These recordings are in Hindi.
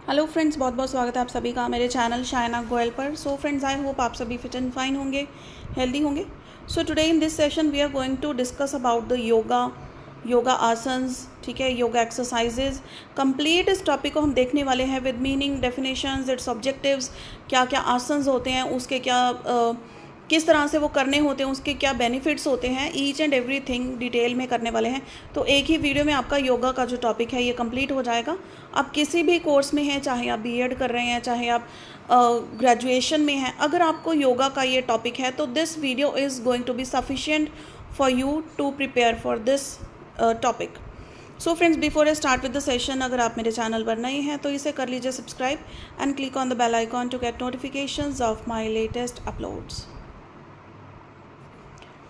हेलो फ्रेंड्स, बहुत बहुत स्वागत है आप सभी का मेरे चैनल शायना गोयल पर। सो फ्रेंड्स, आई होप आप सभी फिट एंड फाइन होंगे, हेल्दी होंगे। So today in this session we are going to discuss about the yoga asanas, ठीक है, योगा एक्सरसाइजेज। कंप्लीट इस टॉपिक को हम देखने वाले हैं with meaning, definitions, its objectives, क्या क्या आसन्स होते हैं, उसके क्या किस तरह से वो करने होते हैं, उसके क्या बेनिफिट्स होते हैं, each and every thing detail में करने वाले हैं। तो एक ही वीडियो में आपका योगा का जो टॉपिक है ये कंप्लीट हो जाएगा। आप किसी भी कोर्स में हैं, चाहे आप बीएड कर रहे हैं, चाहे आप ग्रेजुएशन में हैं, अगर आपको योगा का ये टॉपिक है तो this video is going to be sufficient for you to prepare for this topic. So friends, before I start with the session, अगर आप मेरे चैनल पर नए हैं तो इसे कर लीजिए subscribe and click on the bell icon to get notifications of my latest uploads.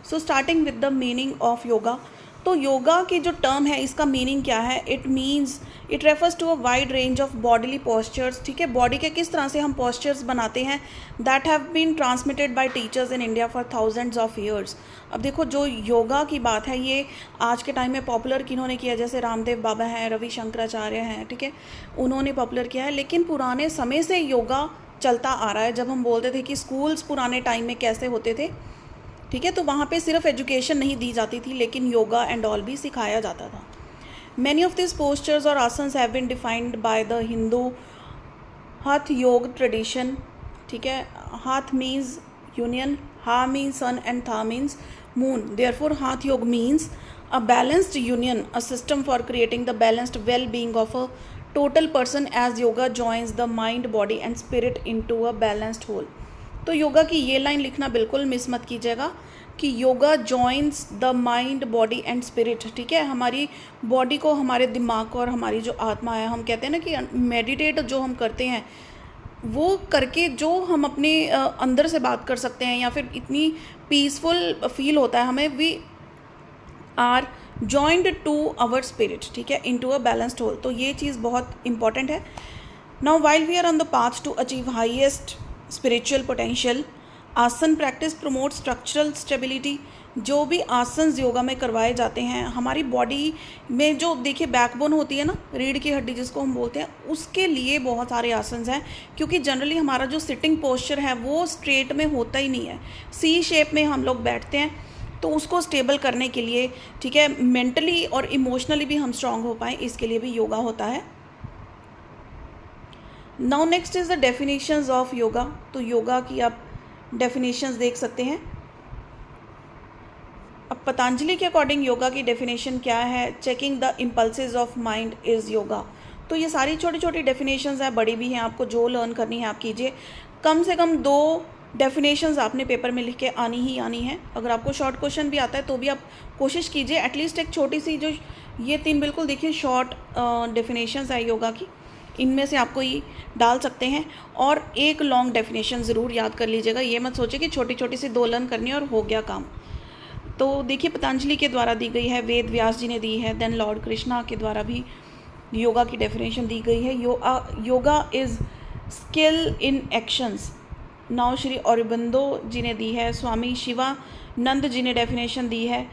So starting with the meaning of yoga. तो योगा की जो टर्म है इसका मीनिंग क्या है? It refers to a wide range of bodily postures, ठीक है, बॉडी के किस तरह से हम पोस्चर्स बनाते हैं, that have been transmitted by teachers in India for thousands of years. अब देखो, जो योगा की बात है ये आज के टाइम में पॉपुलर किन्होंने किया, जैसे रामदेव बाबा हैं, रवि शंकराचार्य हैं, ठीक है, उन्होंने पॉपुलर किया है। लेकिन पुराने समय से योगा चलता आ रहा है। जब हम बोलते थे कि स्कूल्स पुराने टाइम में कैसे होते थे, ठीक है, तो वहाँ पे सिर्फ एजुकेशन नहीं दी जाती थी लेकिन योगा एंड ऑल भी सिखाया जाता था। मैनी ऑफ दिस पोस्चर्स और asanas have been defined by the Hindu Hatha yoga tradition, ठीक है। Hatha means union, ha means sun and tha means moon. Therefore Hatha yoga means a balanced union, a system for creating the balanced well being of a total person as yoga joins the mind, body and spirit into a balanced whole. तो योगा की ये लाइन लिखना बिल्कुल मिस मत कीजिएगा कि yoga joins the mind, body and spirit, ठीक है। हमारी बॉडी को, हमारे दिमाग को और हमारी जो आत्मा है, हम कहते हैं ना कि मेडिटेट जो हम करते हैं वो करके जो हम अपने अंदर से बात कर सकते हैं या फिर इतनी पीसफुल फील होता है हमें, we are joined to our spirit, ठीक है, इनटू अ बैलेंस्ड होल। तो ये चीज़ बहुत इंपॉर्टेंट है। Now while we are on the path to achieve highest spiritual potential, asana practice promote structural stability. जो भी आसन योगा में करवाए जाते हैं, हमारी बॉडी में जो देखिए बैकबोन होती है ना, रीढ़ की हड्डी जिसको हम बोलते हैं, उसके लिए बहुत सारे आसन हैं। क्योंकि जनरली हमारा जो सिटिंग पोस्चर है वो स्ट्रेट में होता ही नहीं है, सी शेप में हम लोग बैठते हैं। तो उसको स्टेबल करने के लिए, ठीक है, मेंटली और इमोशनली भी हम स्ट्रांग हो पाएँ, इसके लिए भी योगा होता है। Now next is the definitions of yoga. तो योगा की आप डेफिनेशंस देख सकते हैं। अब पतंजलि के अकॉर्डिंग योगा की डेफिनेशन क्या है? Checking the impulses of mind is yoga. तो ये सारी छोटी छोटी डेफिनेशंस हैं, बड़ी भी हैं, आपको जो लर्न करनी है आप कीजिए। कम से कम 2 डेफिनेशंस आपने पेपर में लिख के आनी ही आनी है। अगर आपको शॉर्ट क्वेश्चन भी आता है तो भी आप कोशिश कीजिए एटलीस्ट एक छोटी सी, जो ये 3 बिल्कुल देखिए शॉर्ट डेफिनेशंस है योगा की, इनमें से आपको ये डाल सकते हैं। और एक लॉन्ग डेफिनेशन ज़रूर याद कर लीजिएगा। ये मत सोचिए कि छोटी छोटी सी 2 लर्न करनी है और हो गया काम। तो देखिए, पतंजलि के द्वारा दी गई है, वेद व्यास जी ने दी है, देन लॉर्ड कृष्णा के द्वारा भी योगा की डेफिनेशन दी गई है। Yoga is skill in actions. Now Shri Aurobindo ji ने दी है, स्वामी शिवानंद जी ने डेफिनेशन दी है,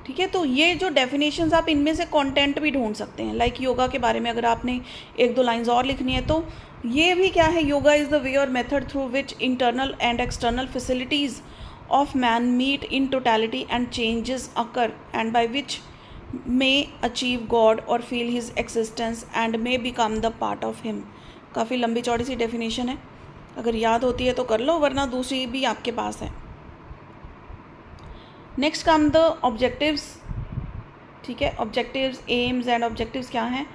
ठीक है। तो ये जो डेफिनेशंस, आप इनमें से कंटेंट भी ढूंढ सकते हैं। लाइक योगा के बारे में अगर आपने 1-2 लाइंस और लिखनी है तो ये भी क्या है? योगा इज़ द वे और method through which internal and external facilities of man meet in totality and changes occur and by which may achieve God और feel his existence and may become the part of him. काफ़ी लंबी चौड़ी सी डेफिनेशन है, अगर याद होती है तो कर लो, वरना दूसरी भी आपके पास है। नेक्स्ट कम द ऑब्जेक्टिव्स, ठीक है। ऑब्जेक्टिव्स, एम्स एंड ऑब्जेक्टिव्स क्या हैं?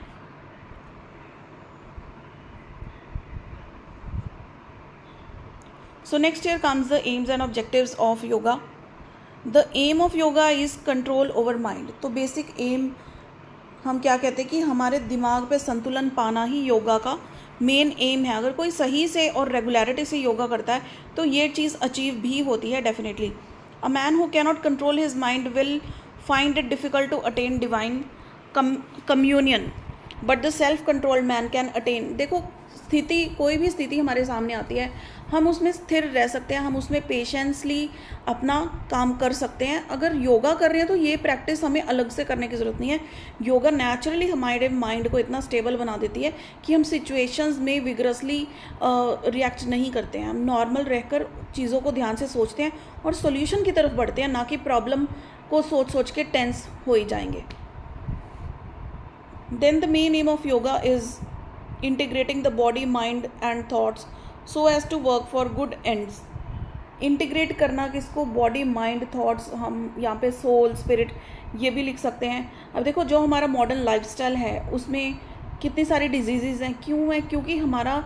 So next here comes the aims and objectives of yoga. The aim of yoga is control over mind. तो बेसिक एम हम क्या कहते हैं कि हमारे दिमाग पे संतुलन पाना ही योगा का मेन एम है। अगर कोई सही से और रेगुलरिटी से योगा करता है तो ये चीज़ अचीव भी होती है definitely. A man who cannot control his mind will find it difficult to attain divine communion. But the self controlled man can attain. देखो स्थिति, कोई भी स्थिति हमारे सामने आती है, हम उसमें स्थिर रह सकते हैं, हम उसमें पेशेंसली अपना काम कर सकते हैं। अगर योगा कर रहे हैं तो ये प्रैक्टिस हमें अलग से करने की ज़रूरत नहीं है। योगा नेचुरली हमारे माइंड को इतना स्टेबल बना देती है कि हम सिचुएशंस में विग्रसली रिएक्ट नहीं करते हैं। हम नॉर्मल रहकर चीज़ों को ध्यान से सोचते हैं और सोल्यूशन की तरफ बढ़ते हैं, ना कि प्रॉब्लम को सोच सोच के टेंस हो ही जाएंगे। Then the main aim of yoga is integrating the body, mind and thoughts so as to work for good ends. Integrate करना किसको? बॉडी, माइंड, थॉट्स, हम यहाँ पे सोल, स्पिरिट ये भी लिख सकते हैं। अब देखो जो हमारा मॉडर्न लाइफस्टाइल है उसमें कितनी सारी डिजीज़ हैं। क्यों है? क्योंकि हमारा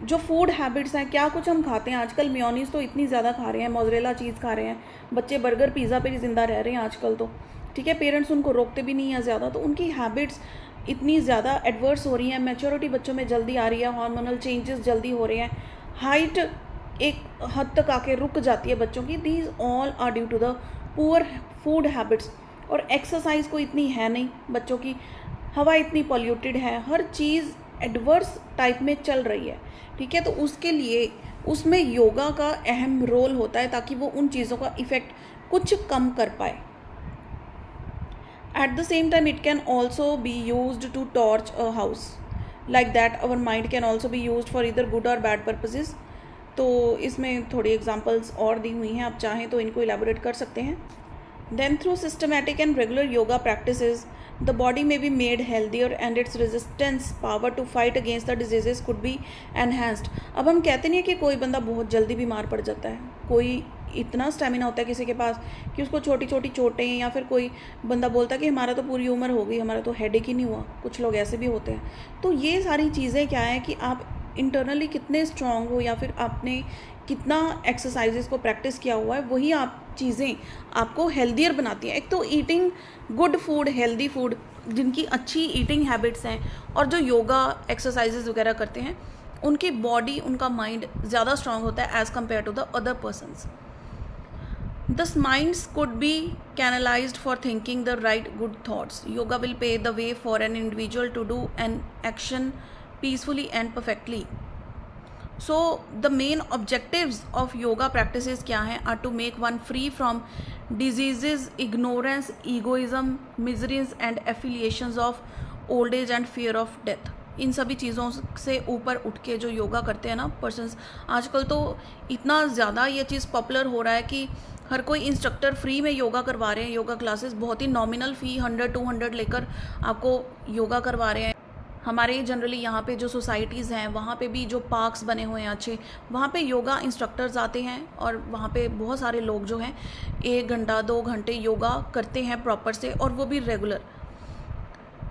जो फूड हैबिट्स हैं, क्या कुछ हम खाते हैं आजकल। मेयोनीज तो इतनी ज़्यादा खा रहे हैं, मोज़रेला चीज़ खा रहे हैं, बच्चे बर्गर पिज़्ज़ा पे ही ज़िंदा रह रहे हैं आजकल तो, ठीक है। पेरेंट्स उनको रोकते भी नहीं हैं ज़्यादा, तो उनकी हैबिट्स इतनी ज़्यादा एडवर्स हो रही हैं। मैच्योरिटी बच्चों में जल्दी आ रही है, हार्मोनल चेंजेस जल्दी हो रहे हैं, हाइट एक हद तक आके रुक जाती है बच्चों की। These all are due to the poor food habits. और एक्सरसाइज को इतनी है नहीं बच्चों की, हवा इतनी पॉल्यूटेड है, हर चीज़ एडवर्स टाइप में चल रही है, ठीक है। तो उसके लिए उसमें योगा का अहम रोल होता है ताकि वो उन चीज़ों का इफ़ेक्ट कुछ कम कर पाए। At the same time, it can also be used to torch a house. Like that, our mind can also be used for either good or bad purposes. तो इसमें थोड़ी एग्जांपल्स और दी हुई हैं, आप चाहें तो इनको इलेबोरेट कर सकते हैं। Then through systematic and regular yoga practices, the body may be made healthier and its resistance power to fight against the diseases could be enhanced. अब हम कहते नहीं है कि कोई बंदा बहुत जल्दी बीमार पड़ जाता है, कोई इतना स्टेमिना होता है किसी के पास कि उसको छोटी छोटी चोटें, या फिर कोई बंदा बोलता है कि हमारा तो पूरी उम्र हो गई, हमारा तो हेडेक ही नहीं हुआ। कुछ लोग ऐसे भी होते हैं। तो ये सारी चीज़ें क्या है कि आप इंटरनली कितने स्ट्रांग हो या फिर आपने कितना एक्सरसाइजेस को प्रैक्टिस किया हुआ है, वही आप चीज़ें आपको हेल्दियर बनाती हैं। एक तो eating good food, healthy food, जिनकी अच्छी ईटिंग हैबिट्स हैं और जो योगा एक्सरसाइजेस वगैरह करते हैं, उनकी बॉडी, उनका माइंड ज़्यादा स्ट्रांग होता है as compared to the other persons. Thus minds could be canalized for thinking the right good thoughts. Yoga will pave the way for an individual to do an action peacefully and perfectly. So the main objectives of yoga practices क्या हैं? Are to make one free from diseases, ignorance, egoism, miseries and affiliations of old age and fear of death. इन सभी चीज़ों से ऊपर उठ के जो योगा करते हैं ना पर्सन्स, आजकल तो इतना ज़्यादा ये चीज़ पॉपुलर हो रहा है कि हर कोई इंस्ट्रक्टर फ्री में योगा करवा रहे हैं। योगा क्लासेस बहुत ही नॉमिनल फ़ी 100-200 लेकर आपको योगा करवा रहे हैं। हमारे जनरली यहाँ पे जो सोसाइटीज़ हैं वहाँ पे भी जो पार्क्स बने हुए हैं अच्छे, वहाँ पे योगा इंस्ट्रक्टर्स आते हैं और वहाँ पे बहुत सारे लोग जो हैं 1 घंटा 2 घंटे योगा करते हैं प्रॉपर से, और वो भी regular.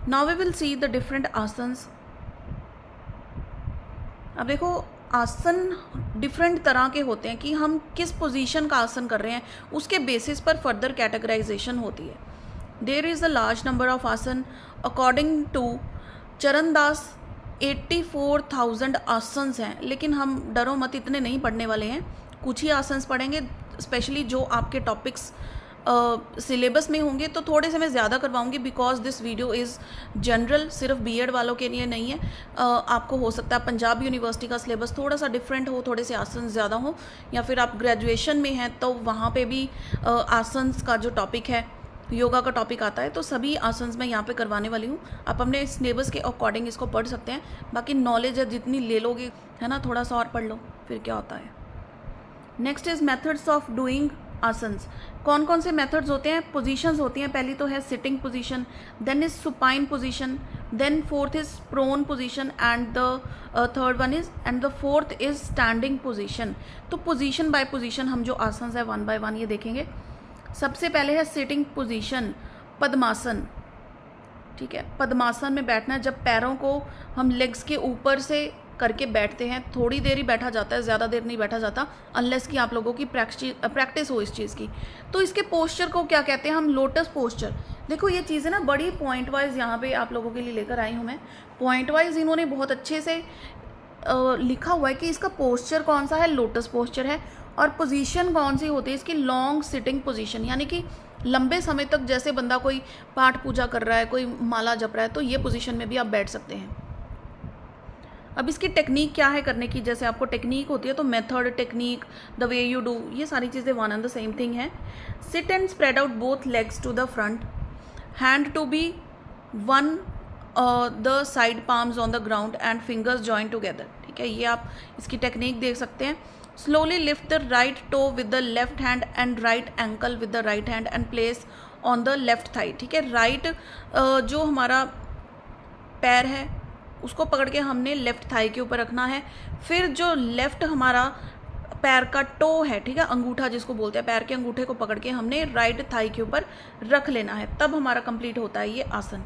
Now we will see the different asanas. अब देखो आसन डिफरेंट तरह के होते हैं कि हम किस पोजीशन का आसन कर रहे हैं, उसके बेसिस पर फर्दर कैटेगराइजेशन होती है। There is a large number of asana according to Charandas 84,000 asanas हैं, लेकिन हम डरो मत, इतने नहीं पढ़ने वाले हैं। कुछ ही आसन्स पढ़ेंगे, स्पेशली जो आपके टॉपिक्स सिलेबस में होंगे, तो थोड़े से मैं ज़्यादा करवाऊंगी because this video is general, सिर्फ बीएड वालों के लिए नहीं है। आपको हो सकता है पंजाब यूनिवर्सिटी का सिलेबस थोड़ा सा डिफरेंट हो, थोड़े से आसन ज़्यादा हो, या फिर आप ग्रेजुएशन में हैं तो वहाँ पे भी आसन्स का जो टॉपिक है, योगा का टॉपिक आता है, तो सभी आसन्स मैं यहाँ पे करवाने वाली हूँ। आप अपने सिलेबस के अकॉर्डिंग इसको पढ़ सकते हैं। बाकी नॉलेज है जितनी ले लोगे, है ना, थोड़ा सा और पढ़ लो फिर क्या होता है। Next is methods of doing asanas. कौन कौन से मेथड्स होते हैं? पोजीशंस होती हैं। पहली तो है sitting position, then is supine position, then fourth is prone position and the third one is and the fourth is standing position. तो पोजीशन बाय पोजीशन हम जो आसन्स है 1 बाय 1 ये देखेंगे। सबसे पहले है सिटिंग पोजीशन, पद्मासन, ठीक है। पद्मासन में बैठना है जब पैरों को हम लेग्स के ऊपर से करके बैठते हैं। थोड़ी देर ही बैठा जाता है, ज़्यादा देर नहीं बैठा जाता अनलेस कि आप लोगों की प्रैक्टिस हो इस चीज़ की। तो इसके पोस्चर को क्या कहते हैं हम? Lotus posture. देखो ये चीज़ें ना बड़ी पॉइंट वाइज यहाँ पे आप लोगों के लिए लेकर आई हूँ मैं। पॉइंट वाइज इन्होंने बहुत अच्छे से लिखा हुआ है कि इसका पोस्चर कौन सा है, लोटस पोस्चर है, और पोजीशन कौन सी होती है इसकी, लॉन्ग सिटिंग पोजीशन, यानी कि लंबे समय तक जैसे बंदा कोई पाठ पूजा कर रहा है, कोई माला जप रहा है, तो ये पोजीशन में भी आप बैठ सकते हैं। अब इसकी टेक्निक क्या है करने की, जैसे आपको टेक्निक होती है तो method, technique, the way you do, ये सारी चीज़ें one and the same thing है। Sit and spread out both legs to the front, hand to be one the side palms on the ground and fingers join together. ठीक है, ये आप इसकी टेक्निक देख सकते हैं। Slowly lift the right toe with the left hand and right ankle with the right hand and place on the left Thai. ठीक है, राइट जो हमारा पैर है उसको पकड़ के हमने लेफ्ट थाई के ऊपर रखना है। फिर जो लेफ्ट हमारा पैर का टो है, ठीक है, अंगूठा जिसको बोलते हैं, पैर के अंगूठे को पकड़ के हमने राइट थाई के ऊपर रख लेना है, तब हमारा कंप्लीट होता है ये आसन।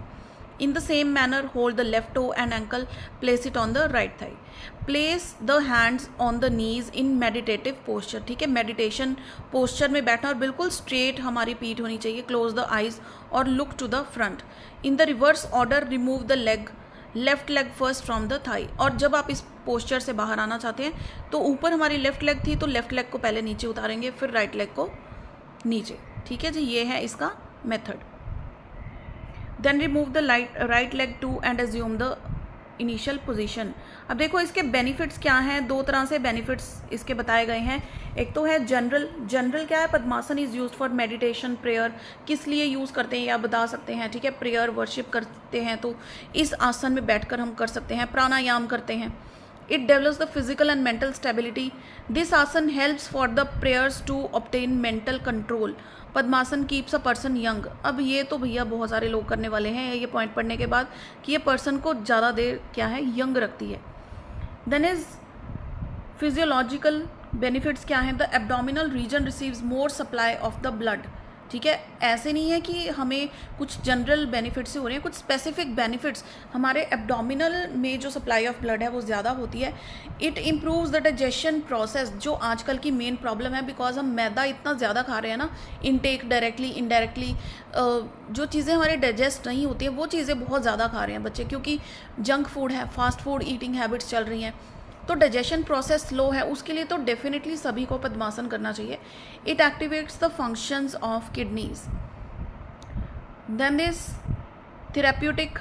In the same manner hold the left toe and ankle, place it on the right thigh, place the hands on the knees in meditative posture. ठीक है, मेडिटेशन पोस्चर में बैठना और बिल्कुल स्ट्रेट हमारी पीठ होनी चाहिए। क्लोज द आइज और look to the front. In the reverse order remove the leg, left leg first from the thigh. और जब आप इस पोस्चर से बाहर आना चाहते हैं तो ऊपर हमारी लेफ्ट लेग थी तो लेफ्ट लेग को पहले नीचे उतारेंगे, फिर राइट लेग को नीचे। ठीक है जी, ये है इसका method. Then remove the right leg too and assume the initial position. अब देखो इसके बेनिफिट्स क्या हैं, दो तरह से बेनिफिट्स इसके बताए गए हैं। एक तो है जनरल। जनरल क्या है, Padmasana is used for meditation, prayer. किस लिए यूज़ करते हैं ये आप बता सकते हैं। ठीक है, प्रेयर, वर्शिप करते हैं तो इस आसन में बैठकर हम कर सकते हैं। प्राणायाम करते हैं। It develops the physical and mental stability. This asana helps for the prayers to obtain mental control. Padmasana keeps a person young. अब ये तो भैया बहुत सारे लोग करने वाले हैं ये पॉइंट पढ़ने के बाद कि ये पर्सन को ज़्यादा देर क्या है, यंग रखती है। देन इज फिजियोलॉजिकल बेनिफिट्स क्या हैं, the abdominal region receives more supply of the blood. ठीक है, ऐसे नहीं है कि हमें कुछ जनरल बेनिफिट्स से हो रहे हैं, कुछ स्पेसिफिक बेनिफिट्स हमारे एब्डोमिनल में जो सप्लाई ऑफ ब्लड है वो ज़्यादा होती है। It improves the digestion process, जो आजकल की मेन प्रॉब्लम है, बिकॉज हम मैदा इतना ज़्यादा खा रहे हैं ना, इनटेक डायरेक्टली इनडायरेक्टली, जो चीज़ें हमारे डाइजेस्ट नहीं होती हैं वो चीज़ें बहुत ज़्यादा खा रहे हैं बच्चे, क्योंकि जंक फूड है, फास्ट फूड ईटिंग हैबिट्स चल रही हैं, तो डाइजेशन प्रोसेस स्लो है। उसके लिए तो डेफिनेटली सभी को पद्मासन करना चाहिए। It activates the functions of kidneys. Then this therapeutic,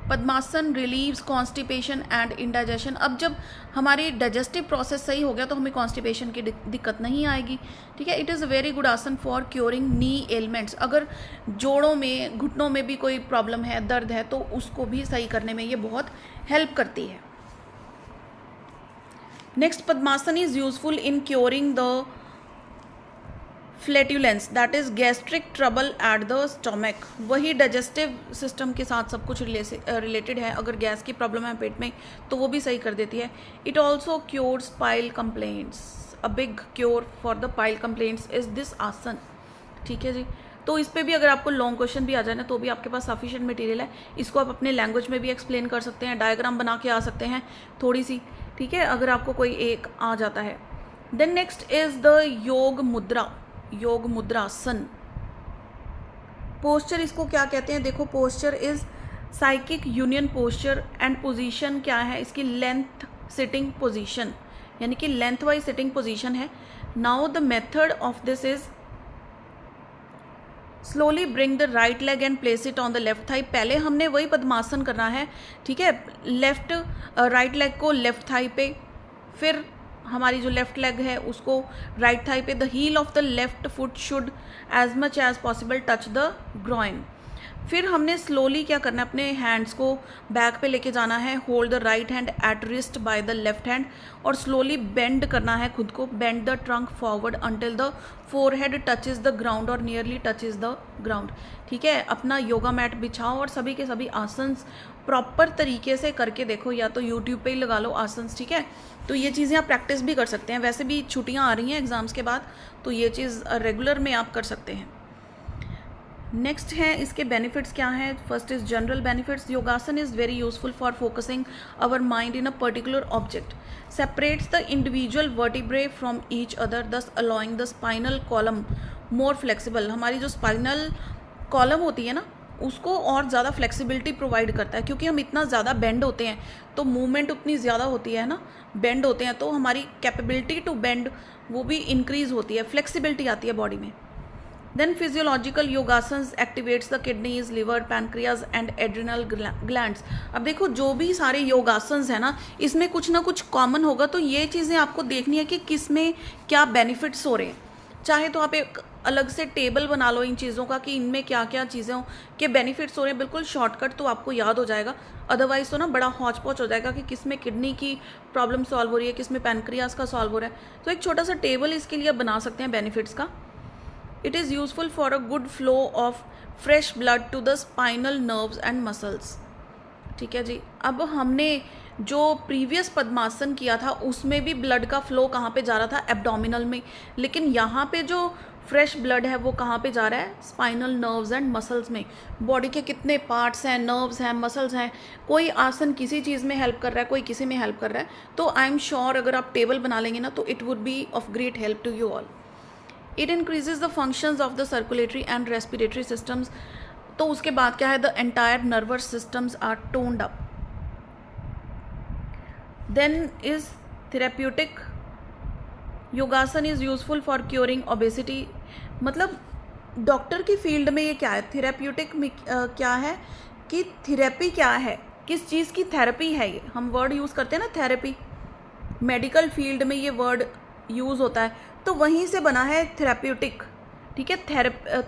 Padmasana relieves constipation and indigestion. अब जब हमारी डाइजेस्टिव प्रोसेस सही हो गया तो हमें कॉन्स्टिपेशन की दिक्कत नहीं आएगी। ठीक है, it is a very good asana for curing knee elements. अगर जोड़ों में, घुटनों में भी कोई प्रॉब्लम है, दर्द है, तो उसको भी सही करने में ये बहुत हेल्प करती है। Next, padmasana is useful in curing the flatulence, that is gastric trouble eight the stomach. वही डाइजेस्टिव सिस्टम के साथ सब कुछ रिलेटेड है। अगर गैस की प्रॉब्लम है पेट में तो वो भी सही कर देती है। It also cures pile complaints. A big cure for the pile complaints is this asana. ठीक है जी, तो इस पर भी अगर आपको लॉन्ग क्वेश्चन भी आ जाए ना तो भी आपके पास सफिशिएंट मटेरियल है। इसको आप अपने लैंग्वेज में भी एक्सप्लेन कर सकते हैं, डायग्राम बना के आ सकते हैं थोड़ी सी। ठीक है, अगर आपको कोई एक आ जाता है। देन नेक्स्ट इज द योग मुद्रा, योग मुद्रासन। पोस्चर इसको क्या कहते हैं, देखो posture is psychic union posture and position क्या है इसकी, लेंथ सिटिंग पोजीशन, यानी कि लेंथ वाइज सिटिंग पोजीशन है। Now the method of this is slowly bring the right leg and place it on the left thigh. पहले हमने वही पद्मासन करना है। ठीक है, लेफ्ट राइट लेग को लेफ्ट थाई पे, फिर हमारी जो लेफ्ट लेग है उसको राइट थाई पे। The heel of the left foot should as much as possible touch the groin. फिर हमने स्लोली क्या करना है, अपने हैंड्स को बैक पे लेके जाना है। Hold the right hand eight wrist by the left hand और स्लोली बेंड करना है खुद को। Bend the trunk forward until the forehead touches the ground और नियरली टचेज द ग्राउंड। ठीक है, अपना योगा मैट बिछाओ और सभी के सभी आसन्स प्रॉपर तरीके से करके देखो, या तो यूट्यूब पे ही लगा लो आसन्स। ठीक है, तो ये चीज़ें आप प्रैक्टिस भी कर सकते हैं। वैसे भी छुट्टियाँ आ रही हैं एग्जाम्स के बाद, तो ये चीज़ रेगुलर में आप कर सकते हैं। नेक्स्ट है इसके बेनिफिट्स क्या हैं। First is general benefits. Yogasana is very useful for focusing our mind in a particular object, separates the individual vertebrae from each other, thus allowing the spinal column more flexible. हमारी जो स्पाइनल कॉलम होती है ना उसको और ज़्यादा फ्लेक्सिबिलिटी प्रोवाइड करता है, क्योंकि हम इतना ज़्यादा बेंड होते हैं तो मूवमेंट उतनी ज़्यादा होती है ना, बेंड होते हैं तो हमारी कैपेबिलिटी टू बेंड वो भी इंक्रीज़ होती है, फ्लेक्सिबिलिटी आती है बॉडी में। Then physiological yogasanas activates the kidneys, liver, pancreas and adrenal glands. अब देखो जो भी सारे योगासन्स हैं ना, इसमें कुछ ना कुछ कॉमन होगा, तो ये चीज़ें आपको देखनी है कि किस में क्या बेनिफिट्स हो रहे हैं। चाहे तो आप एक अलग से टेबल बना लो इन चीज़ों का कि इनमें क्या क्या चीज़ें के बेनिफिट्स हो रहे हैं, बिल्कुल शॉर्टकट तो आपको याद हो जाएगा। अदरवाइज तो ना बड़ा हौच पौच हो जाएगा कि किस में किडनी की प्रॉब्लम सॉल्व हो रही है, किस में पैनक्रियाज का सॉल्व हो रहा है। तो एक छोटा सा टेबल इसके लिए आप बना सकते हैं बेनिफिट्स का। It is useful for a good flow of fresh blood to the spinal nerves and muscles. ठीक है जी। अब हमने जो प्रीवियस पद्मासन किया था उसमें भी ब्लड का फ्लो कहाँ पे जा रहा था, एब्डोमिनल में, लेकिन यहाँ पे जो फ्रेश ब्लड है वो कहाँ पे जा रहा है, स्पाइनल नर्व्स एंड मसल्स में। बॉडी के कितने पार्ट्स हैं, नर्व्स हैं, मसल्स हैं, कोई आसन किसी चीज़ में हेल्प कर रहा है, कोई किसी में हेल्प कर रहा है। तो आई एम श्योर अगर आप टेबल बना लेंगे ना तो it would be of great help to you all. It increases the functions of the circulatory and respiratory systems. तो उसके बाद क्या है, the entire nervous systems are toned up. Then is therapeutic. Yogasana is useful for curing obesity. मतलब डॉक्टर की फील्ड में ये क्या है, थेरेप्यूटिक में क्या है कि थेरेपी क्या है, किस चीज़ की थेरेपी है। ये हम वर्ड यूज़ करते हैं ना थेरेपी, मेडिकल फील्ड में ये वर्ड यूज़ होता है, तो वहीं से बना है थेरेप्यूटिक। ठीक है,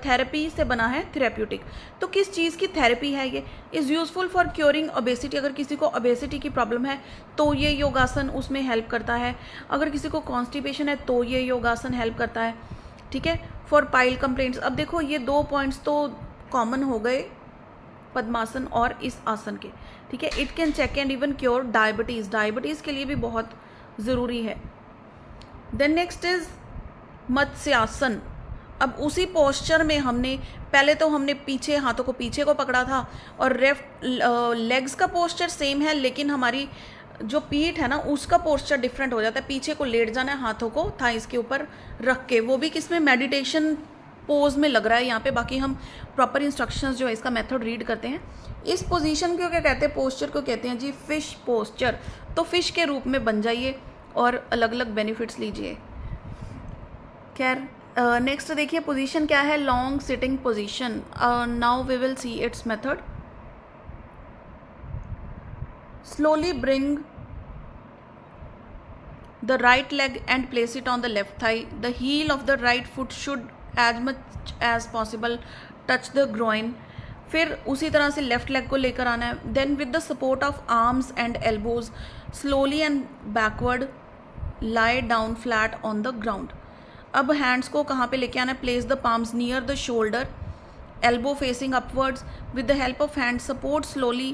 थेरेपी से बना है थेरेप्यूटिक। तो किस चीज़ की थेरेपी है ये, is useful for curing obesity. अगर किसी को ओबेसिटी की प्रॉब्लम है तो ये योगासन उसमें हेल्प करता है। अगर किसी को कॉन्स्टिपेशन है तो ये योगासन हेल्प करता है। ठीक है, फॉर पाइल कंप्लेंट्स। अब देखो ये 2 पॉइंट्स तो कॉमन हो गए पद्मासन और इस आसन के। ठीक है, it can check and even cure diabetes. Diabetes के लिए भी बहुत ज़रूरी है। Then next is Matsyasana. अब उसी पोस्चर में हमने पहले तो हमने पीछे हाथों को पीछे को पकड़ा था और लेफ्ट लेग्स का पोस्चर सेम है, लेकिन हमारी जो पीठ है ना उसका पोस्चर डिफरेंट हो जाता है। पीछे को लेट जाना है, हाथों को थाइस के ऊपर रख के, वो भी किसमें, मेडिटेशन पोज में लग रहा है यहाँ पे। बाकी हम प्रॉपर इंस्ट्रक्शंस जो है इसका मेथड रीड करते हैं। इस पोजीशन को क्या कहते हैं, पोस्चर को कहते हैं जी फिश पोस्चर। तो फिश के रूप में बन जाइए और अलग अलग बेनिफिट्स लीजिए। खैर नेक्स्ट देखिए पोजीशन क्या है, long sitting position. Now we will see its method. Slowly bring the right leg and place it on the left thigh. The heel of the right foot should as much as possible touch the groin. फिर उसी तरह से लेफ्ट लेग को लेकर आना है। Then with the support of arms and elbows slowly and backward lie down flat on the ground. अब हैंड्स को कहाँ पे लेके आना है, place the palms near the shoulder, elbow facing upwards. With the help of hand support slowly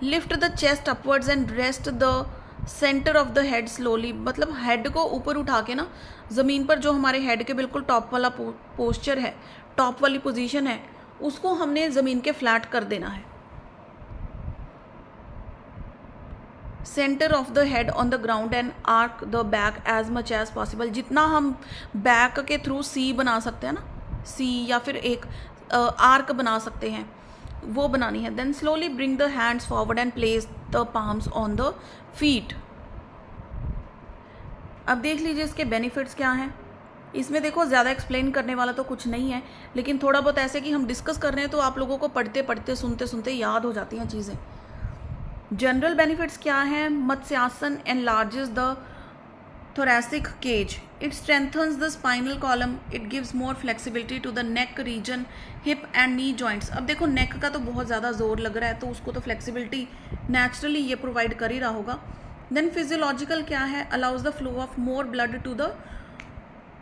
lift the chest upwards and rest the center of the head slowly. मतलब हेड को ऊपर उठा के ना ज़मीन पर, जो हमारे हेड के बिल्कुल टॉप वाला पोस्चर है, टॉप वाली पोजीशन है, उसको हमने ज़मीन के फ्लैट कर देना है। Centre of the head on the ground and arch the back as much as possible. जितना हम बैक के थ्रू सी बना सकते हैं ना, सी या फिर एक आर्क बना सकते हैं, वो बनानी है। Then slowly bring the hands forward and place the palms on the feet. अब देख लीजिए इसके बेनिफिट्स क्या हैं। इसमें देखो ज़्यादा एक्सप्लेन करने वाला तो कुछ नहीं है, लेकिन थोड़ा बहुत ऐसे कि हम डिस्कस कर रहे हैं तो आप लोगों को पढ़ते पढ़ते सुनते सुनते याद हो जाती हैं चीज़ें। जनरल बेनिफिट्स क्या हैं, matsyasana enlarges the thoracic cage, it strengthens the spinal column, it gives more flexibility to the neck region, hip and knee joints. अब देखो नेक का तो बहुत ज़्यादा जोर लग रहा है, तो उसको तो फ्लेक्सिबिलिटी नेचुरली ये प्रोवाइड कर ही रहा होगा। देन फिजियोलॉजिकल क्या है, allows the flow of more blood to the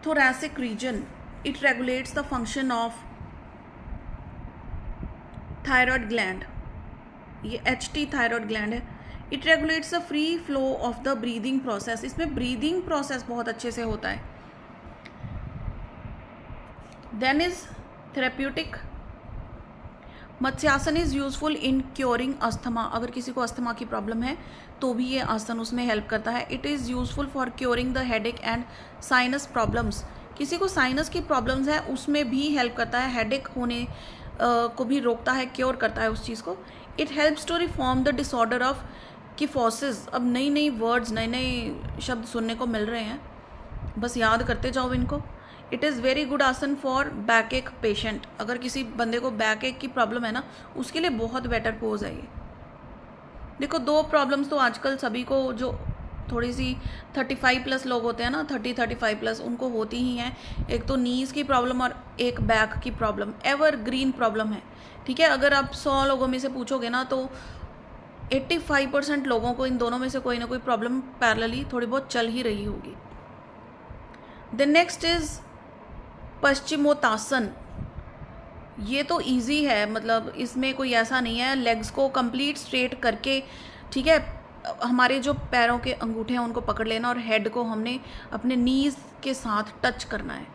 thoracic region, it regulates the function of thyroid gland, ये HT थायरॉयड ग्लैंड है। It regulates the free flow of the breathing process, इसमें ब्रीदिंग प्रोसेस बहुत अच्छे से होता है। Then is therapeutic. Matsyasana is useful in curing asthma. अगर किसी को अस्थमा की प्रॉब्लम है तो भी ये आसन उसमें हेल्प करता है। It is useful for curing the headache and sinus problems. किसी को साइनस की प्रॉब्लम्स है उसमें भी हेल्प करता है, हेडेक होने को भी रोकता है, क्योर करता है उस चीज़ को। It helps to reform the disorder of kyphosis. अब नई नई वर्ड्स, नए नए शब्द सुनने को मिल रहे हैं, बस याद करते जाओ इनको। It is very good asana for back एक पेशेंट। अगर किसी बंदे को बैक एक की प्रॉब्लम है ना, उसके लिए बहुत बेटर पोज है ये। देखो, 2 प्रॉब्लम्स तो आजकल सभी को, जो थोड़ी सी 35 प्लस लोग होते हैं ना, 30-35 प्लस, उनको होती ही हैं। एक तो नीज़ की प्रॉब्लम और एक बैक की प्रॉब्लम, एवर ग्रीन प्रॉब्लम है, ठीक है। अगर आप 100 लोगों में से पूछोगे ना, तो 85% लोगों को इन दोनों में से कोई ना कोई प्रॉब्लम पैरेलली थोड़ी बहुत चल ही रही होगी। The next is paschimottanasana. ये तो इजी है, मतलब इसमें कोई ऐसा नहीं है। लेग्स को कंप्लीट स्ट्रेट करके, ठीक है, हमारे जो पैरों के अंगूठे हैं उनको पकड़ लेना और हेड को हमने अपने नीज़ के साथ टच करना है।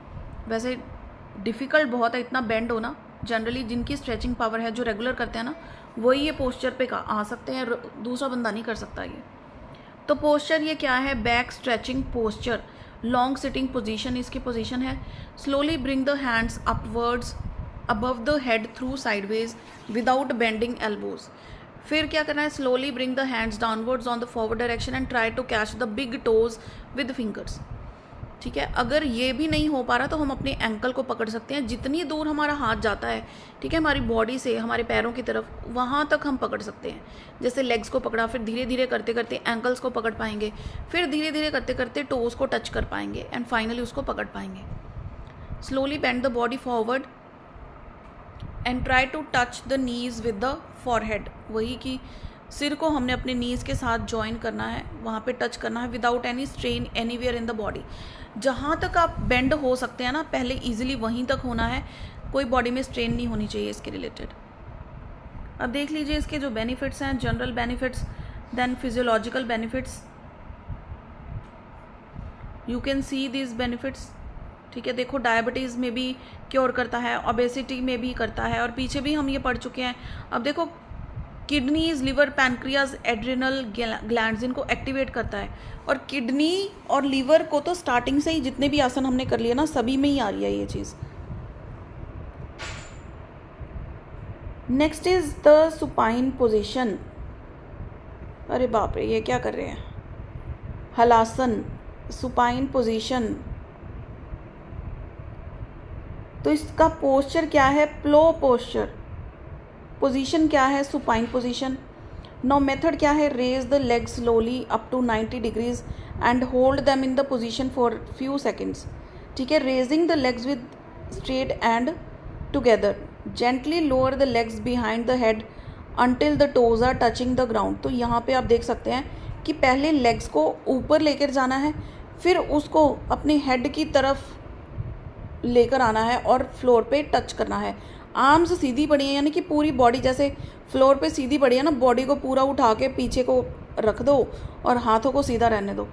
वैसे डिफ़िकल्ट बहुत है इतना बेंड होना। जनरली जिनकी स्ट्रेचिंग पावर है, जो रेगुलर करते हैं ना, वही ये पोस्चर पे आ सकते हैं, दूसरा बंदा नहीं कर सकता ये। तो पोस्चर ये क्या है? Back stretching posture, long sitting position इसकी पोजीशन है। Slowly bring the hands upwards above the head through sideways without bending elbows. फिर क्या करना है? Slowly bring the hands downwards on the forward direction and try to catch the big toes with fingers, ठीक है। अगर ये भी नहीं हो पा रहा तो हम अपने एंकल को पकड़ सकते हैं। जितनी दूर हमारा हाथ जाता है, ठीक है, हमारी बॉडी से हमारे पैरों की तरफ, वहाँ तक हम पकड़ सकते हैं। जैसे लेग्स को पकड़ा, फिर धीरे धीरे करते करते एंकल्स को पकड़ पाएंगे, फिर धीरे धीरे करते करते टोज को टच कर पाएंगे एंड फाइनली उसको पकड़ पाएंगे। Slowly bend the body forward and try to touch the knees with the forehead. वही कि सिर को हमने अपने नीज के साथ ज्वाइन करना है, वहाँ पे टच करना है without any strain anywhere in the body. जहाँ तक आप बेंड हो सकते हैं ना, पहले इजीली वहीं तक होना है, कोई बॉडी में स्ट्रेन नहीं होनी चाहिए इसके रिलेटेड। अब देख लीजिए इसके जो बेनिफिट्स हैं, general benefits, then physiological benefits. You can see this benefits, ठीक है। देखो, डायबिटीज़ में भी क्योर करता है, ओबेसिटी में भी करता है, और पीछे भी हम ये पढ़ चुके हैं। अब देखो, kidneys, liver, pancreas, adrenal glands, इनको एक्टिवेट करता है। और किडनी और लीवर को तो स्टार्टिंग से ही जितने भी आसन हमने कर लिए ना, सभी में ही आ रही है ये चीज़। Next is the supine position. अरे बाप रे, ये क्या कर रहे हैं? Halasana, supine position. तो इसका पोस्चर क्या है? प्लो पोस्चर। पोजीशन क्या है? Supine position. नाउ मेथड क्या है? Raise the leg slowly up to 90 degrees and hold them in the position for few seconds, ठीक है। Raising the legs with straight and together, gently lower the legs behind the head until the toes are touching the ground. तो यहाँ पे आप देख सकते हैं कि पहले लेग्स को ऊपर लेकर जाना है, फिर उसको अपने हेड की तरफ लेकर आना है और फ्लोर पे टच करना है। आर्म्स सीधी पड़ी है, यानी कि पूरी बॉडी जैसे फ्लोर पे सीधी पड़ी है ना, बॉडी को पूरा उठा के पीछे को रख दो और हाथों को सीधा रहने दो।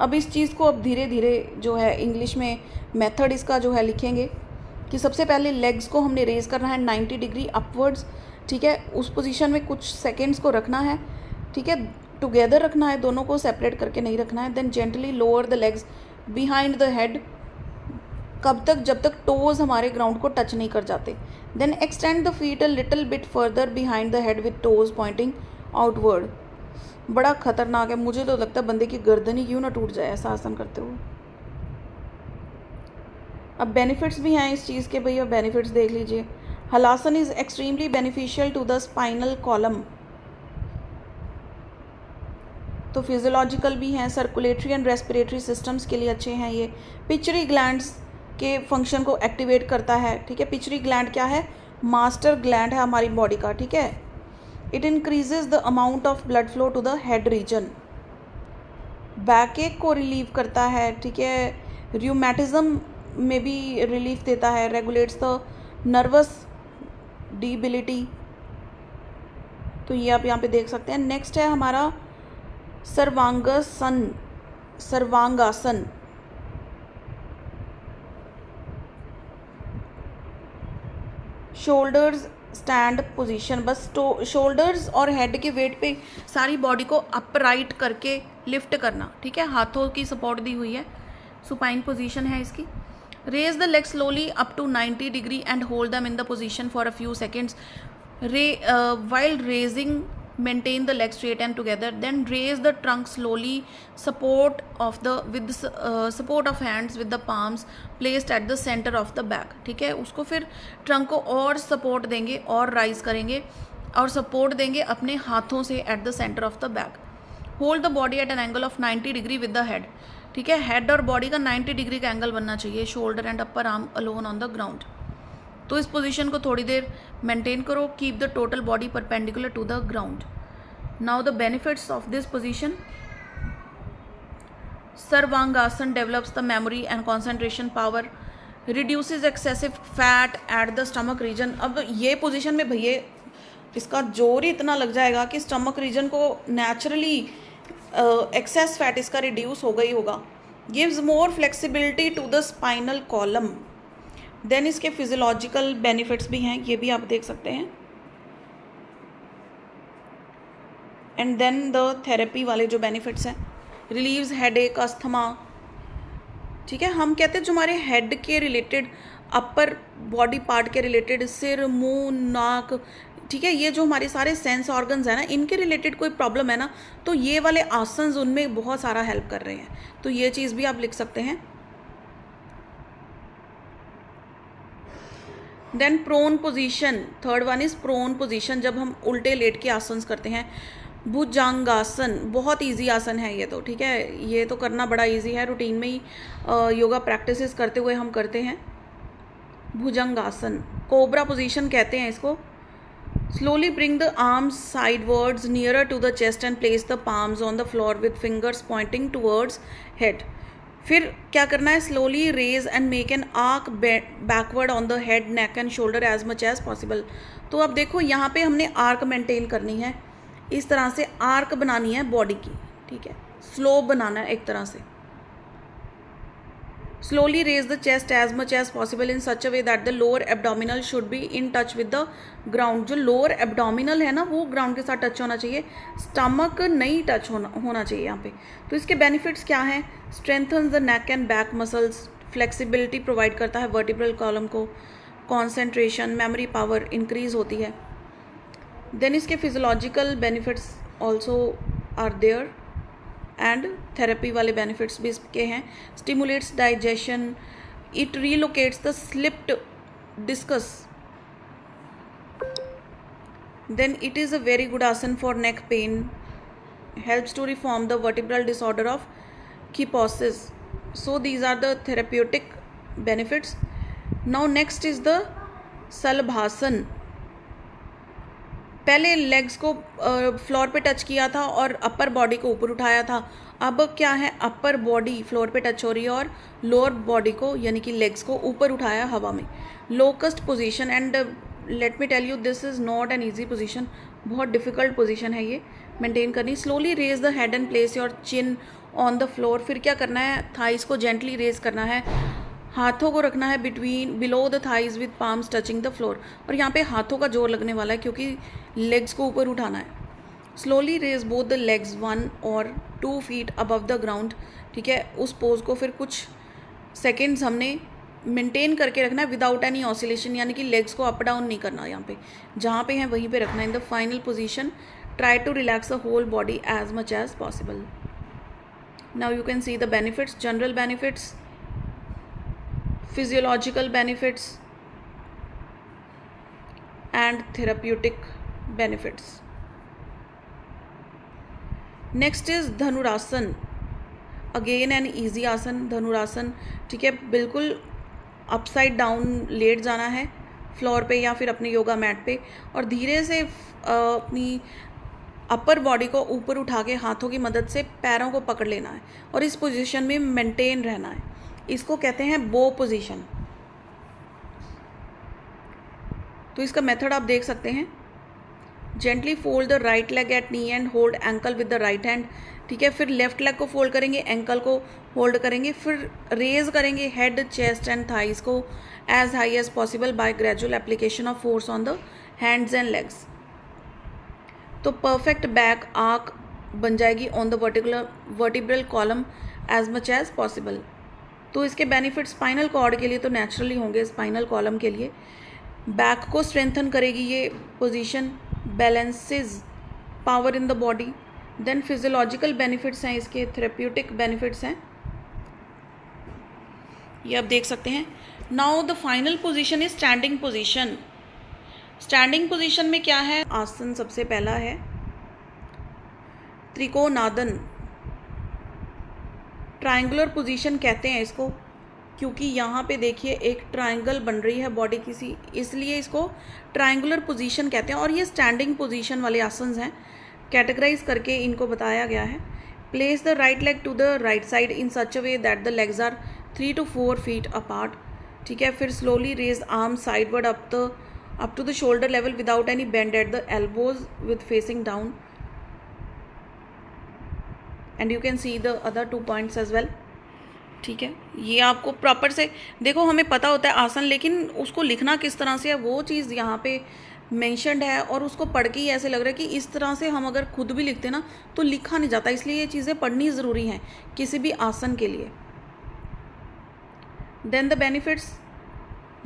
अब इस चीज़ को अब धीरे धीरे जो है इंग्लिश में मेथड इसका जो है लिखेंगे कि सबसे पहले लेग्स को हमने रेज करना है 90 डिग्री अपवर्ड्स, ठीक है। उस पोजीशन में कुछ सेकेंड्स को रखना है, ठीक है, टुगेदर रखना है, दोनों को सेपरेट करके नहीं रखना है। Then gently lower the legs behind the head, कब तक? जब तक टोज हमारे ग्राउंड को टच नहीं कर जाते। Then extend the feet a little bit further behind the head with toes pointing outward. बड़ा खतरनाक है, मुझे तो लगता है बंदे की गर्दन ही क्यों ना टूट जाए ऐसा आसन करते हुए। अब बेनिफिट्स भी हैं इस चीज़ के, भैया बेनिफिट्स देख लीजिए। Halasana is extremely beneficial to the spinal column. तो फिजियोलॉजिकल भी हैं, सर्कुलेटरी एंड रेस्पिरेटरी सिस्टम्स के लिए अच्छे हैं ये। पिचरी ग्लैंड्स के फंक्शन को एक्टिवेट करता है, ठीक है। पिचरी ग्लैंड क्या है? मास्टर ग्लैंड है हमारी बॉडी का, ठीक है। It increases the amount of blood flow to the head region. Back एक को रिलीव करता है, ठीक है। रियूमेटिज्म में भी रिलीफ देता है। Regulates the nervous debility. तो ये आप यहाँ पे देख सकते हैं। नेक्स्ट है हमारा sarvangasana, sarvangasana. Shoulders stand position, बस शोल्डर्स और हेड के वेट पे सारी बॉडी को अपराइट करके लिफ्ट करना, ठीक है। हाथों की सपोर्ट दी हुई है, सुपाइन पोजीशन है इसकी। Raise the leg slowly up to 90 degree and hold them in the position for a few seconds. While raising maintain the legs straight and together, then raise the trunk slowly, support of the with support of hands with the palms placed at the center of the back, ठीक है। उसको फिर ट्रंक को और सपोर्ट देंगे और राइज करेंगे और सपोर्ट देंगे अपने हाथों से at the centre of the back. Hold the body at an angle of 90 degree with the head, ठीक है। हेड और बॉडी का 90 डिग्री का एंगल बनना चाहिए। Shoulder and upper arm alone on the ground. तो इस पोजीशन को थोड़ी देर मेंटेन करो। Keep the total body perpendicular to the ground. Now the benefits of this position. Sarvangasana develops the memory and concentration power, reduces excessive fat at the stomach region. अब ये पोजीशन में भैया इसका जोर ही इतना लग जाएगा कि स्टमक रीजन को नेचुरली एक्सेस फैट इसका रिड्यूस हो गई होगा। Gives more flexibility to the spinal column. Then इसके फिजियोलॉजिकल बेनिफिट्स भी हैं, ये भी आप देख सकते हैं। एंड देन द थेरेपी वाले जो बेनिफिट्स हैं, रिलीव्स हेडेक, अस्थमा, ठीक है। हम कहते हैं जो हमारे हेड के रिलेटेड, अपर बॉडी पार्ट के रिलेटेड, सिर, मुंह, नाक, ठीक है, ये जो हमारे सारे सेंस ऑर्गन्स हैं ना, इनके रिलेटेड कोई प्रॉब्लम है ना, तो ये वाले आसन्स उनमें बहुत सारा हेल्प कर रहे हैं। तो ये चीज़ भी आप लिख सकते हैं। Then prone position, third one is prone position, जब हम उल्टे लेट के आसन्स करते हैं। भुजंगासन, बहुत इजी आसन है ये तो, ठीक है, ये तो करना बड़ा इजी है, रूटीन में ही योगा प्रैक्टिसेस करते हुए हम करते हैं। भुजंगासन, कोबरा पोजीशन कहते हैं इसको। Slowly bring the arms sidewards nearer to the chest and place the palms on the floor with fingers pointing towards head. फिर क्या करना है, slowly raise and make an arch backward on the head, neck and shoulder as much as possible. तो अब देखो यहाँ पे हमने आर्क मेंटेन करनी है, इस तरह से आर्क बनानी है बॉडी की, ठीक है, स्लो बनाना है एक तरह से। Slowly raise the chest as much as possible in such a way that the lower abdominal should be in touch with the ground. जो लोअर एब्डोमिनल है ना, वो ग्राउंड के साथ टच होना चाहिए, स्टमक नहीं टच होना चाहिए यहाँ पे। तो इसके बेनिफिट्स क्या हैं, strengthens the neck and back muscles, flexibility provide करता है वर्टिब्रल कॉलम को, कॉन्सेंट्रेशन, मेमोरी पावर इंक्रीज होती है। देन इसके physiological benefits also are there and therapy वाले बेनिफिट्स भी इसके हैं। Stimulates digestion, it relocates the slipped discs. Then it is a very good asana for neck pain, helps to reform the vertebral disorder of kyphosis. So these are the therapeutic benefits. Now next is the shalabhasana. पहले लेग्स को फ्लोर पे टच किया था और अपर बॉडी को ऊपर उठाया था। अब क्या है, अपर बॉडी फ्लोर पे टच हो रही है और लोअर बॉडी को यानी कि लेग्स को ऊपर उठाया हवा में। Locust position, and let me tell you this is not an easy position, बहुत डिफिकल्ट पोजीशन है ये मेंटेन करनी। Slowly raise the head and place your chin on the floor. फिर क्या करना है, थाइस को जेंटली रेज करना है, हाथों को रखना है below the thighs with palms touching the floor. और यहाँ पे हाथों का जोर लगने वाला है क्योंकि लेग्स को ऊपर उठाना है। Slowly raise both the legs 1 और 2 फीट अबव द ग्राउंड, ठीक है। उस पोज को फिर कुछ सेकेंड्स हमने मेंटेन करके रखना है विदाउट एनी ऑसिलेशन, यानी कि लेग्स को अप डाउन नहीं करना, यहाँ पे जहाँ पे है वहीं पे रखना है। In the final position try to relax the whole body as much as possible. Now you can see the benefits, general benefits, physiological benefits and therapeutic benefits. Next is Dhanurasana, again an easy asana. धनुरासन, ठीक है, बिल्कुल अपसाइड डाउन लेट जाना है फ्लोर पे या फिर अपने योगा मैट पे और धीरे से अपनी अपर बॉडी को ऊपर उठा के हाथों की मदद से पैरों को पकड़ लेना है और इस पोजीशन में मेंटेन रहना है। इसको कहते हैं बो पोजीशन। तो इसका मेथड आप देख सकते हैं। Gently fold the right leg at knee and hold ankle with the right hand, ठीक है। फिर लेफ्ट लेग को फोल्ड करेंगे, एंकल को होल्ड करेंगे, फिर रेज करेंगे हेड, चेस्ट एंड थाइज को as high as possible by gradual application of force on the hands and legs. तो परफेक्ट बैक आर्क बन जाएगी on the vertebral column as much as possible. तो इसके बेनिफिट स्पाइनल कॉर्ड के लिए तो नेचुरली होंगे, स्पाइनल कॉलम के लिए बैक को स्ट्रेंथन करेगी ये position, balances power in the body. Then physiological benefits हैं इसके, थेरेप्यूटिक बेनिफिट्स हैं, ये आप देख सकते हैं। Now the final position is standing position. Standing position में क्या है, आसन सबसे पहला है त्रिकोणासन। ट्रायंगुलर पोजीशन कहते हैं इसको, क्योंकि यहाँ पे देखिए एक ट्रायंगल बन रही है बॉडी किसी, इसलिए इसको ट्रायंगुलर पोजीशन कहते हैं। और ये स्टैंडिंग पोजीशन वाले आसन हैं, कैटेगराइज करके इनको बताया गया है। Place the right leg to the right side in such a way that the legs are 3 to 4 feet apart. ठीक है, फिर स्लोली raise arm sideward up to the shoulder level without any bend at the elbows with facing down, and you can see the other 2 points as well. ठीक है, ये आपको प्रॉपर से देखो, हमें पता होता है आसन, लेकिन उसको लिखना किस तरह से है वो चीज़ यहाँ पे मेंशन्ड है, और उसको पढ़ के ही ऐसे लग रहा है कि इस तरह से हम अगर खुद भी लिखते ना तो लिखा नहीं जाता, इसलिए ये चीज़ें पढ़नी ज़रूरी हैं किसी भी आसन के लिए। Then the benefits,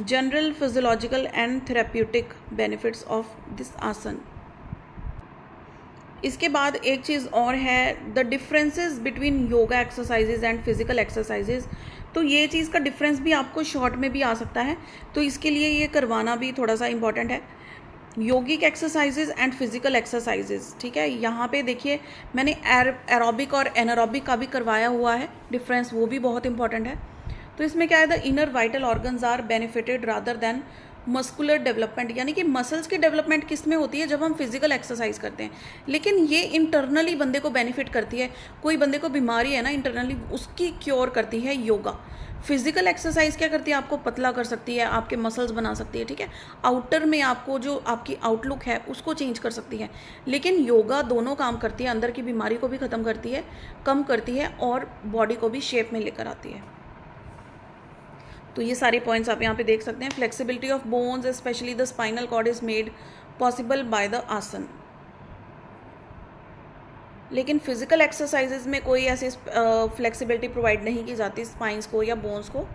general, physiological and therapeutic benefits of this asana. इसके बाद एक चीज़ और है, the differences between yoga exercises and physical exercises. तो ये चीज़ का डिफरेंस भी आपको शॉर्ट में भी आ सकता है, तो इसके लिए ये करवाना भी थोड़ा सा इम्पॉर्टेंट है। योगिक एक्सरसाइजेज एंड फिजिकल एक्सरसाइजेज, ठीक है, यहाँ पे देखिए मैंने एरोबिक और एनारोबिक का भी करवाया हुआ है डिफरेंस, वो भी बहुत इंपॉर्टेंट है। तो इसमें क्या है, the inner vital organs are benefited rather than muscular development, यानी कि मसल्स की डेवलपमेंट किस में होती है, जब हम फिजिकल एक्सरसाइज करते हैं, लेकिन ये इंटरनली बंदे को बेनिफिट करती है। कोई बंदे को बीमारी है ना इंटरनली, उसकी क्योर करती है योगा। फिजिकल एक्सरसाइज क्या करती है, आपको पतला कर सकती है, आपके मसल्स बना सकती है, ठीक है, आउटर में आपको जो आपकी आउटलुक है उसको चेंज कर सकती है। लेकिन योगा दोनों काम करती है, अंदर की बीमारी को भी ख़त्म करती है, कम करती है, और बॉडी को भी शेप में लेकर आती है। तो ये सारे पॉइंट्स आप यहाँ पे देख सकते हैं। Flexibility of bones specially the spinal cord is made possible by the asana. लेकिन फिजिकल एक्सरसाइजेज में कोई ऐसी फ्लेक्सिबिलिटी प्रोवाइड नहीं की जाती स्पाइंस को या बोन्स को।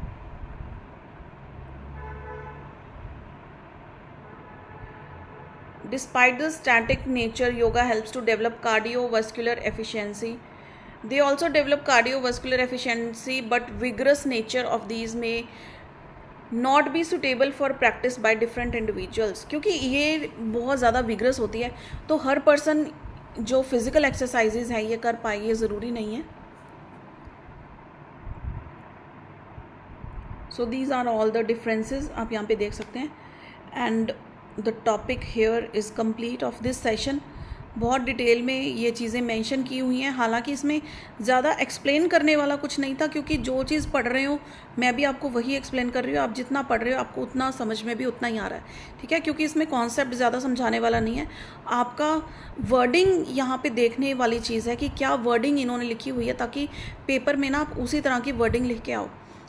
Despite the static nature, yoga helps to develop cardiovascular efficiency. They also develop cardiovascular efficiency, but vigorous nature of these may not be suitable for practice by different individuals। क्योंकि ये बहुत ज़्यादा विग्रस होती है, तो हर पर्सन जो फिजिकल एक्सरसाइजेज है ये कर पाए, ये ज़रूरी नहीं है। So these are all the differences, आप यहाँ पे देख सकते हैं। And the topic here is complete of this session। बहुत डिटेल में ये चीज़ें मेंशन की हुई हैं, हालांकि इसमें ज़्यादा एक्सप्लेन करने वाला कुछ नहीं था, क्योंकि जो चीज़ पढ़ रहे हो मैं भी आपको वही एक्सप्लेन कर रही हूँ। आप जितना पढ़ रहे हो आपको उतना समझ में भी उतना ही आ रहा है, ठीक है, क्योंकि इसमें कॉन्सेप्ट ज़्यादा समझाने वाला नहीं है। आपका वर्डिंग यहाँ पे देखने वाली चीज़ है कि क्या वर्डिंग इन्होंने लिखी हुई है, ताकि पेपर में ना आप उसी तरह की वर्डिंग लिख के आओ।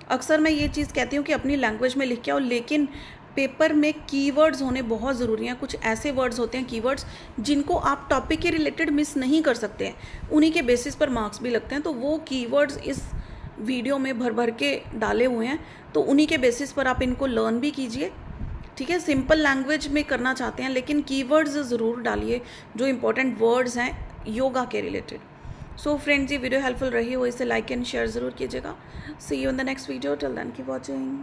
अक्सर मैं ये चीज़ कहती हूँ कि अपनी लैंग्वेज में लिख के आओ, लेकिन पेपर में कीवर्ड्स होने बहुत ज़रूरी हैं। कुछ ऐसे वर्ड्स होते हैं कीवर्ड्स जिनको आप टॉपिक के रिलेटेड मिस नहीं कर सकते हैं, उन्हीं के बेसिस पर मार्क्स भी लगते हैं। तो वो कीवर्ड्स इस वीडियो में भर भर के डाले हुए हैं, तो उन्हीं के बेसिस पर आप इनको लर्न भी कीजिए, ठीक है। सिंपल लैंग्वेज में करना चाहते हैं लेकिन कीवर्ड्स ज़रूर डालिए जो इंपॉर्टेंट वर्ड्स हैं योगा के रिलेटेड। सो फ्रेंड्स, ये वीडियो हेल्पफुल रही हो इसे लाइक एंड शेयर ज़रूर कीजिएगा। See you in the next video, till then keep watching.